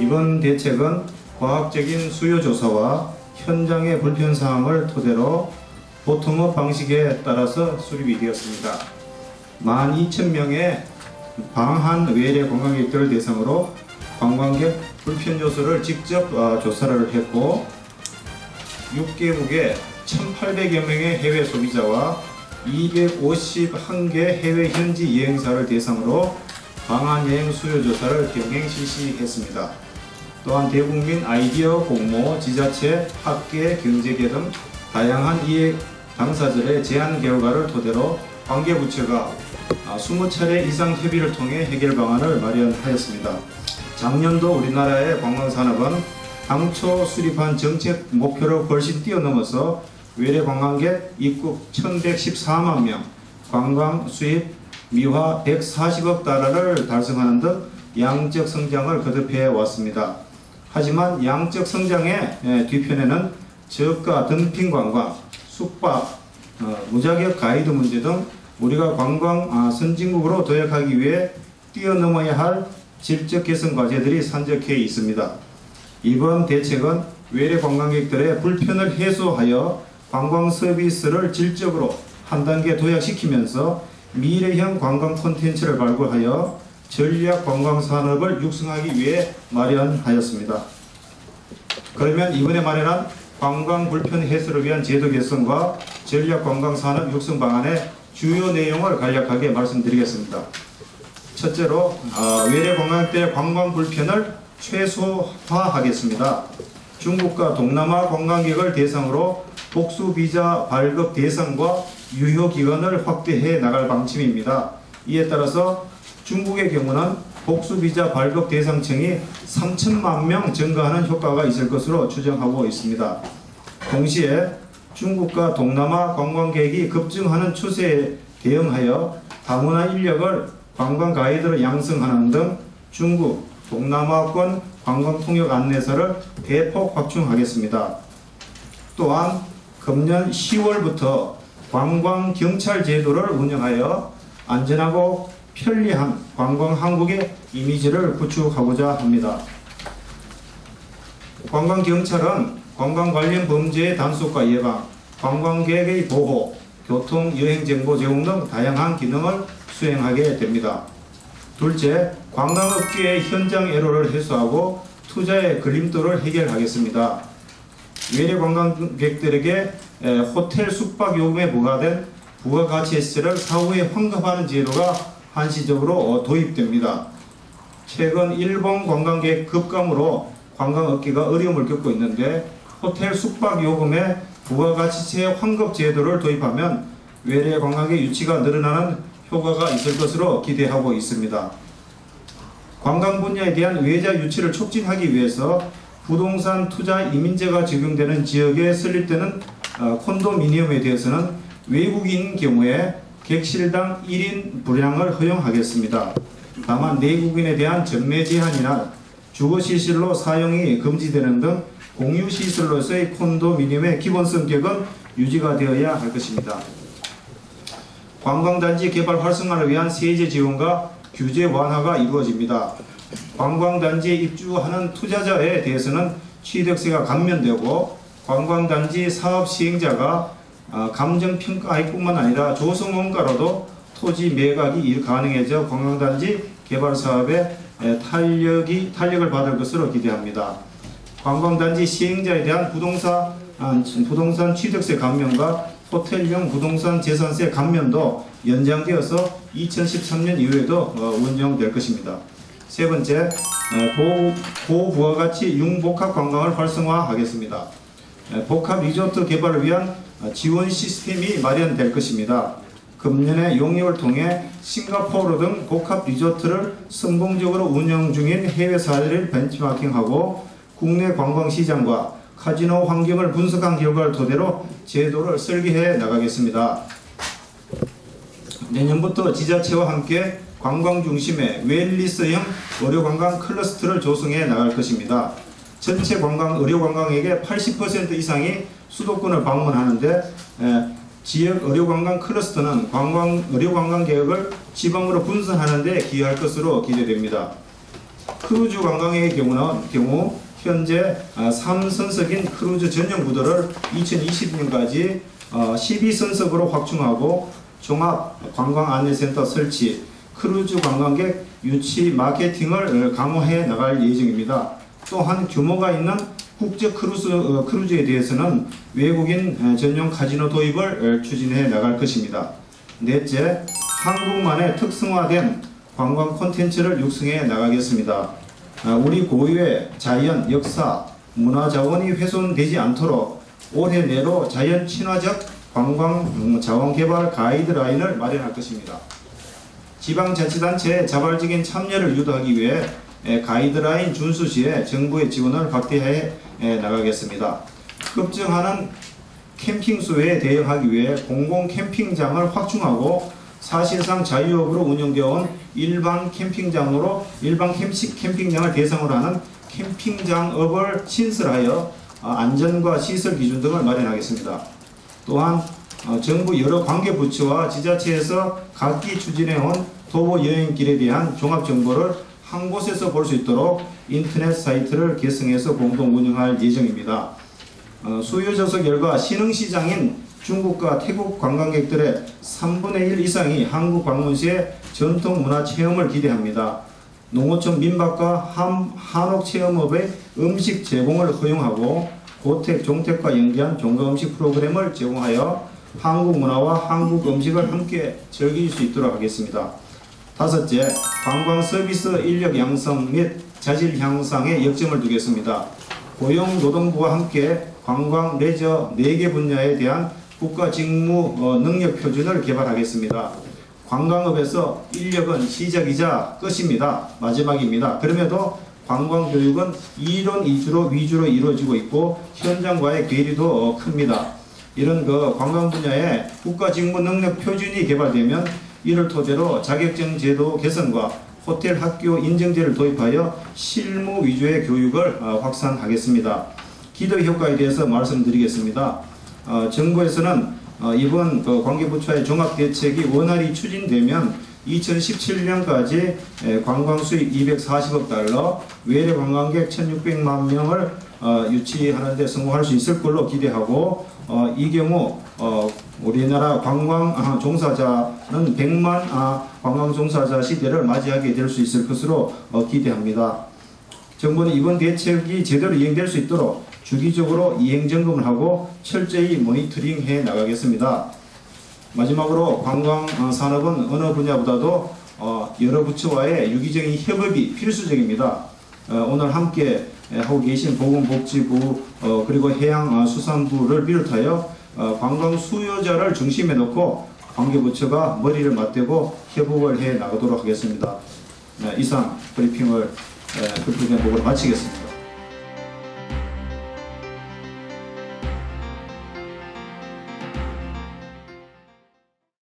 이번 대책은 과학적인 수요조사와 현장의 불편사항을 토대로 보통업 방식에 따라서 수립이 되었습니다. 12,000명의 방한 외래 관광객들을 대상으로 관광객 불편 요소를 직접 조사를 했고 6개국의 1,800여 명의 해외 소비자와 251개 해외 현지 여행사를 대상으로 방한 여행 수요 조사를 병행 실시했습니다. 또한 대국민 아이디어 공모, 지자체, 학계, 경제계 등 다양한 이해 당사자의 제안 결과를 토대로 관계부처가 20차례 이상 협의를 통해 해결 방안을 마련하였습니다. 작년도 우리나라의 관광산업은 당초 수립한 정책 목표를 훨씬 뛰어넘어서 외래 관광객 입국 1,114만 명, 관광 수입 미화 140억 달러를 달성하는 등 양적 성장을 거듭해 왔습니다. 하지만 양적 성장의 뒤편에는 저가 덤핑 관광, 숙박, 무자격 가이드 문제 등 우리가 관광 선진국으로 도약하기 위해 뛰어넘어야 할 질적 개선 과제들이 산적해 있습니다. 이번 대책은 외래 관광객들의 불편을 해소하여 관광 서비스를 질적으로 한 단계 도약시키면서 미래형 관광 콘텐츠를 발굴하여 전략 관광 산업을 육성하기 위해 마련하였습니다. 그러면 이번에 마련한 관광 불편 해소를 위한 제도 개선과 전략 관광 산업 육성 방안의 주요 내용을 간략하게 말씀드리겠습니다. 첫째로 외래 관광객들의 관광 불편을 최소화하겠습니다. 중국과 동남아 관광객을 대상으로 복수 비자 발급 대상과 유효 기간을 확대해 나갈 방침입니다. 이에 따라서 중국의 경우는 복수 비자 발급 대상층이 3천만 명 증가하는 효과가 있을 것으로 추정하고 있습니다. 동시에 중국과 동남아 관광객이 급증하는 추세에 대응하여 다문화 인력을 관광 가이드로 양성하는 등 중국, 동남아권 관광 통역 안내서를 대폭 확충하겠습니다. 또한 금년 10월부터 관광경찰 제도를 운영하여 안전하고 편리한 관광 항공의 이미지를 구축하고자 합니다. 관광경찰은 관광 관련 범죄의 단속과 예방, 관광객의 보호, 교통, 여행정보 제공 등 다양한 기능을 수행하게 됩니다. 둘째, 관광업계의 현장 애로를 해소하고 투자의 걸림돌을 해결하겠습니다. 외래 관광객들에게 호텔 숙박 요금에 부과된 부가가치 세를 사후에 환급하는 제도가 한시적으로 도입됩니다. 최근 일본 관광객 급감으로 관광업계가 어려움을 겪고 있는데 호텔 숙박 요금에 부가가치세 환급 제도를 도입하면 외래 관광객 유치가 늘어나는 효과가 있을 것으로 기대하고 있습니다. 관광 분야에 대한 외자 유치를 촉진하기 위해서 부동산 투자 이민제가 적용되는 지역에 설립되는 콘도미니엄에 대해서는 외국인 경우에 객실당 1인 분양을 허용하겠습니다. 다만 내국인에 대한 전매 제한이나 주거시설로 사용이 금지되는 등 공유시설로서의 콘도미니엄의 기본 성격은 유지가 되어야 할 것입니다. 관광단지 개발 활성화를 위한 세제 지원과 규제 완화가 이루어집니다. 관광단지에 입주하는 투자자에 대해서는 취득세가 감면되고 관광단지 사업 시행자가 감정평가뿐만 아니라 조성원가로도 토지 매각이 가능해져 관광단지 개발 사업에 탄력을 받을 것으로 기대합니다. 관광단지 시행자에 대한 부동산 취득세 감면과 호텔용 부동산 재산세 감면도 연장되어서 2013년 이후에도 운영될 것입니다. 세 번째, 고부가가치 융복합 관광을 활성화하겠습니다. 복합 리조트 개발을 위한 지원 시스템이 마련될 것입니다. 금년에 용역을 통해 싱가포르 등 복합 리조트를 성공적으로 운영 중인 해외 사례를 벤치마킹하고 국내 관광시장과 카지노 환경을 분석한 결과를 토대로 제도를 설계해 나가겠습니다. 내년부터 지자체와 함께 관광 중심의 웰리스형 의료관광 클러스터를 조성해 나갈 것입니다. 전체 의료관광액의 80% 이상이 수도권을 방문하는데 지역 의료관광 클러스터는 의료관광 계획을 지방으로 분산하는 데 기여할 것으로 기대됩니다. 크루즈 관광의 경우 현재 3선석인 크루즈 전용 부도를 2020년까지 12선석으로 확충하고 종합관광안내센터 설치, 크루즈 관광객 유치 마케팅을 강화해 나갈 예정입니다. 또한 규모가 있는 국제 크루즈에 대해서는 외국인 전용 카지노 도입을 추진해 나갈 것입니다. 넷째, 한국만의 특성화된 관광 콘텐츠를 육성해 나가겠습니다. 우리 고유의 자연, 역사, 문화 자원이 훼손되지 않도록 올해 내로 자연 친화적 관광 자원 개발 가이드라인을 마련할 것입니다. 지방자치단체의 자발적인 참여를 유도하기 위해 가이드라인 준수 시에 정부의 지원을 확대해 나가겠습니다. 급증하는 캠핑 수요에 대응하기 위해 공공 캠핑장을 확충하고 사실상 자유업으로 운영되어 온 일반 캠핑장을 대상으로 하는 캠핑장업을 신설하여 안전과 시설 기준 등을 마련하겠습니다. 또한 정부 여러 관계부처와 지자체에서 각기 추진해온 도보 여행길에 대한 종합정보를 한 곳에서 볼 수 있도록 인터넷 사이트를 개설해서 공동 운영할 예정입니다. 수요 조사 결과 신흥시장인 중국과 태국 관광객들의 3분의 1 이상이 한국 방문 시에 전통문화 체험을 기대합니다. 농어촌 민박과 한옥 체험업의 음식 제공을 허용하고 고택, 종택과 연계한 종가음식 프로그램을 제공하여 한국 문화와 한국 음식을 함께 즐길 수 있도록 하겠습니다. 다섯째, 관광 서비스 인력 양성 및 자질 향상에 역점을 두겠습니다. 고용노동부와 함께 관광, 레저 4개 분야에 대한 국가 직무 능력 표준을 개발하겠습니다. 관광업에서 인력은 시작이자 끝입니다. 마지막입니다. 그럼에도 관광교육은 이론 위주로 이루어지고 있고 현장과의 괴리도 큽니다. 이런 관광 분야에 국가 직무 능력 표준이 개발되면 이를 토대로 자격증 제도 개선과 호텔 학교 인증제를 도입하여 실무 위주의 교육을 확산하겠습니다. 기대 효과에 대해서 말씀드리겠습니다. 정부에서는 이번 관계부처의 종합대책이 원활히 추진되면 2017년까지 관광 수입 240억 달러, 외래 관광객 1,600만 명을 유치하는 데 성공할 수 있을 걸로 기대하고, 이 경우 우리나라 관광 종사자는 100만 관광 종사자 시대를 맞이하게 될 수 있을 것으로 기대합니다. 정부는 이번 대책이 제대로 이행될 수 있도록 주기적으로 이행점검을 하고 철저히 모니터링해 나가겠습니다. 마지막으로 관광 산업은 어느 분야보다도 여러 부처와의 유기적인 협업이 필수적입니다. 오늘 함께 하고 계신 보건복지부 그리고 해양수산부를 비롯하여 관광 수요자를 중심에 놓고 관계부처가 머리를 맞대고 협업을 해 나가도록 하겠습니다. 이상 브리핑을 급히 보고를 마치겠습니다.